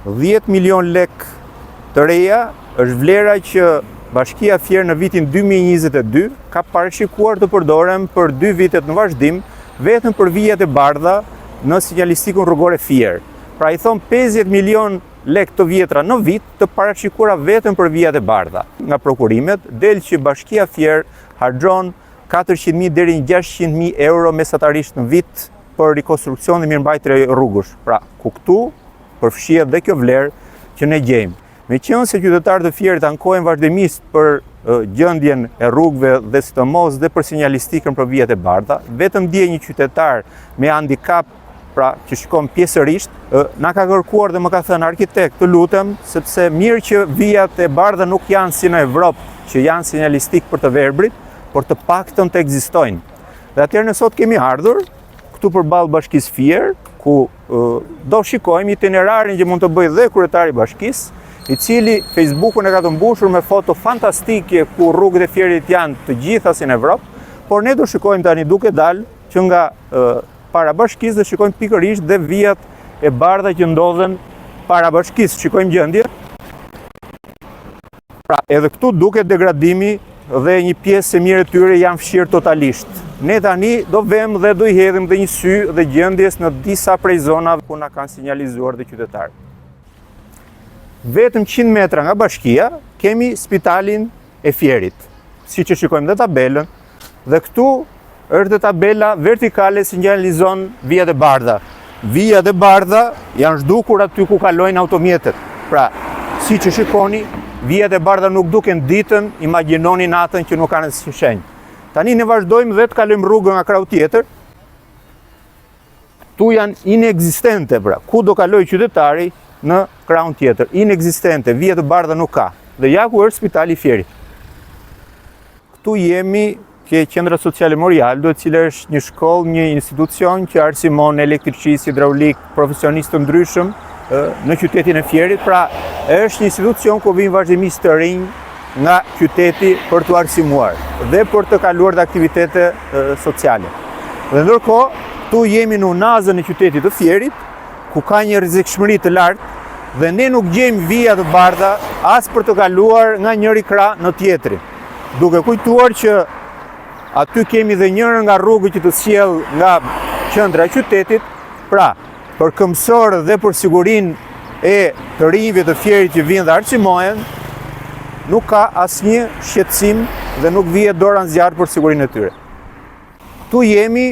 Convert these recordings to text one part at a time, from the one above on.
10 milion lek të reja është vlera që Bashkia Fier në vitin 2022 ka parashikuar të përdorem për 2 vitet në vazhdim vetëm për vijat e bardha në sinjalistikën rrugore Fier. Pra i thon 50 milion lek të vjetra në vit të parashikuara vetëm për vijat e bardha. Nga prokurimet del që Bashkia Fier harxhon 400.000 deri në 600.000 euro mesatarisht në vit për rikonstruksion dhe mirëmbajtje rrugësh. Pra ku këtu përfshihet dhe kjo vlerë që ne gjejmë. Meqenëse qytetarët e Fierit ankojnë vazhdimisht për gjendjen e rrugëve dhe sidomos dhe për sinjalistikën për vijat e bardha, vetëm dje një qytetar me handicap, pra që shkon pjesërisht, na ka kërkuar dhe më ka thënë arkitekt, të lutem, sepse mirë që vijat e bardha nuk janë si në Evropë, që janë sinjalistik për të verbrit, por të paktën të ekzistojnë. Dhe atëherë ne sot kemi ardhur këtu përballë Bashkisë Fier, ku do shikojmë itinerarin që mund të bëjë dhe kryetari i bashkisë, i cili Facebookun e ka të mbushur me foto fantastike ku rrugët e Fierit janë të gjitha si në Evropë, por ne do shikojmë tani duke dalë që nga para bashkisë dhe shikojmë pikërisht dhe vijat e bardha që ndodhen para bashkisë. Shikojmë gjendje. Pra edhe këtu duket degradimi dhe një pjesë e mirë e tyre janë fshirë totalisht. Ne tani do vëmë dhe do i hedhim dhe një sy dhe gjendjes në disa prej zonave ku na kanë sinjalizuar dhe qytetarët. Vetëm 100 metra nga bashkia kemi spitalin e Fierit, si që shikojmë dhe tabelën, dhe këtu është dhe tabela vertikale sinjalizon vijat e bardha. Vijat e bardha janë zhdukur aty ku kalojnë automjetet. Pra, si që shikoni, vijat e bardha nuk duken ditën, imagjinoni natën që nuk kanë si shenjë. Tani ne vazhdojmë dhe të kalojmë rrugën nga krau tjetër. Tu janë inekzistente, pra, ku do kaloj qytetari në kraun tjetër. Inekzistente, vijat e bardha nuk ka. Dhe ja ku është spitali i Fierit. Këtu jemi ke qendra sociale Morialdo, e cila është një shkollë, një institucion që arsimon elektriqistë, hidraulik, profesionistë të ndryshëm në qytetin e Fierit. Pra, është një institucion ku vijnë vazhdimisht të rinj nga qyteti për të arsimuar dhe për të kaluar dhe aktivitete sociale. Dhe ndërkohë, tu jemi në unazën e qytetit të Fierit, ku ka një rrezikshmëri të lartë dhe ne nuk gjejmë vija të bardha as për të kaluar nga njëri krah në tjetrin. Duke kujtuar që aty kemi dhe njërën nga rrugët që të sjell nga qendra e qytetit, pra për këmbësorët dhe për sigurinë e të rinjve të Fierit që vinë dhe arsimohen, nuk ka asnjë shqetësim dhe nuk vihet dora në zjarr për sigurinë e tyre. Tu jemi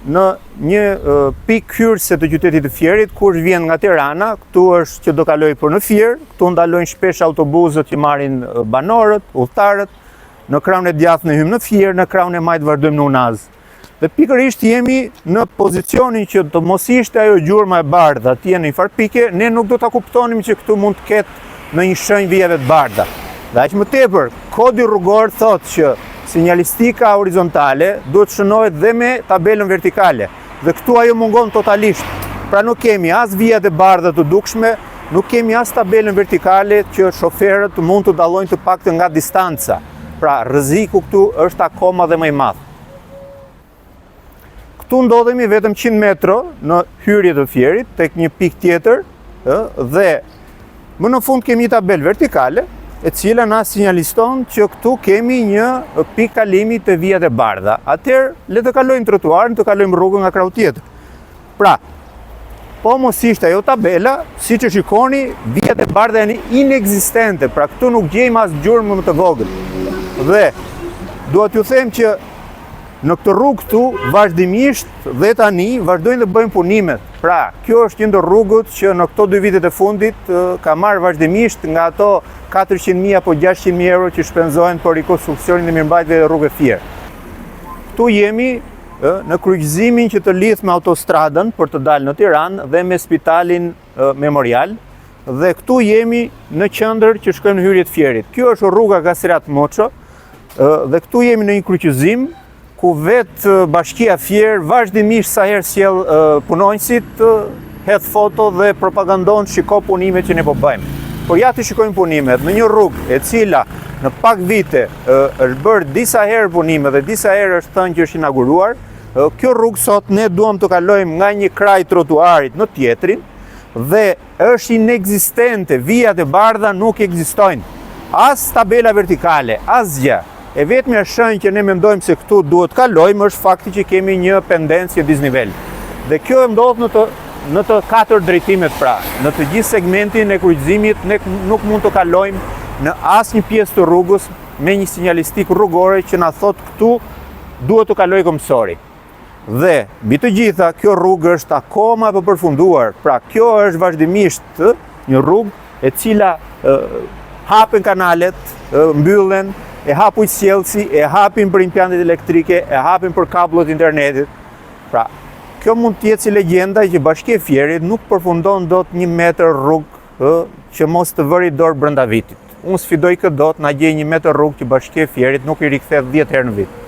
në një pikë hyrëse të qytetit të Fierit, kush vjen nga Tirana, këtu është që do kaloj për në Fier, këtu ndalojnë shpesh autobusët që marrin banorët, udhëtarët, në krahun e djathtë ne hym në Fier, në krahun e majt vazhdojmë në Unaz. Dhe pikërisht jemi në pozicionin që të mos ishte ajo gjurma e bardha, atje në një farë pike, ne nuk do ta kuptonim që këtu mund të ketë në një shenjë vijave të bardha. Dhe aq më tepër, kodi rrugor thotë që sinjalistika horizontale duhet shënohet dhe me tabelën vertikale. Dhe këtu ajo mungon totalisht. Pra nuk kemi as vijat e bardha të dukshme, nuk kemi as tabelën vertikale që shoferët mund të dallojnë të paktën nga distanca. Pra rreziku këtu është akoma dhe më i madh. Këtu ndodhemi vetëm 100 metra në hyrje të Fierit, tek një pikë tjetër, dhe më në fund kemi një tabelë vertikale, e cila na sinjaliston që këtu kemi një pikë kalimi të vijat e bardha. Atëherë, le të kalojmë trotuarin, të kalojmë rrugën nga krau tjetër. Pra, po mos ishte ajo tabela, siç e shikoni, vijat e bardha janë inekzistente. Pra, këtu nuk gjejmë as gjurmë më të vogël. Dhe dua t'ju them që në këtë rrugë këtu vazhdimisht dhe tani vazhdojnë të bëjmë punimet. Pra, kjo është një ndër rrugët që në këto 2 vitet e fundit ka marrë vazhdimisht nga ato 400.000 apo 600.000 euro që shpenzohen për rikonstruksionin dhe mirëmbajtjen e rrugëve Fier. Këtu jemi në kryqëzimin që të lidh me autostradën për të dalë në Tiranë dhe me spitalin Memorial, dhe këtu jemi në qendër që shkojmë në hyrje të Fierit. Kjo është rruga Kasirat Moço, dhe këtu jemi në një kryqëzim ku vetë Bashkia Fier vazhdimisht sa herë sjell punonjësit, hedh foto dhe propagandon shiko punimet që ne po bëjmë. Po ja të shikojmë punimet në një rrugë e cila në pak vite është bërë disa herë punime dhe disa herë është thënë që është inauguruar. Kjo rrugë sot ne duam të kalojmë nga një kraj trotuarit në tjetrin, dhe është inexistente, vijat e bardha nuk ekzistojnë. As tabela vertikale, as gjë. E vetmja shenjë që ne mendojmë se këtu duhet kalojmë është fakti që kemi një pendencë disnivel. Dhe kjo e ndodh në të 4 drejtimet pra. Në të gjithë segmentin e kryqëzimit ne nuk mund të kalojmë në asnjë pjesë të rrugës me një sinjalistik rrugore që na thot këtu duhet të kaloj këmbësori. Dhe mbi të gjitha kjo rrugë është akoma e përfunduar. Pra kjo është vazhdimisht një rrugë e cila hapen kanalet, mbyllen, e hapuj sjellsi, e hapin për impiantet elektrike, e hapin për kabllot internetit. Pra, kjo mund të jetë si legjenda që Bashkia e Fierit nuk përfundon dot 1 metër rrugë që mos të vëri dorë brenda vitit. Unë sfidoj këtë dot na gjej 1 metër rrugë që Bashkia e Fierit nuk i rikthet 10 herë në vit.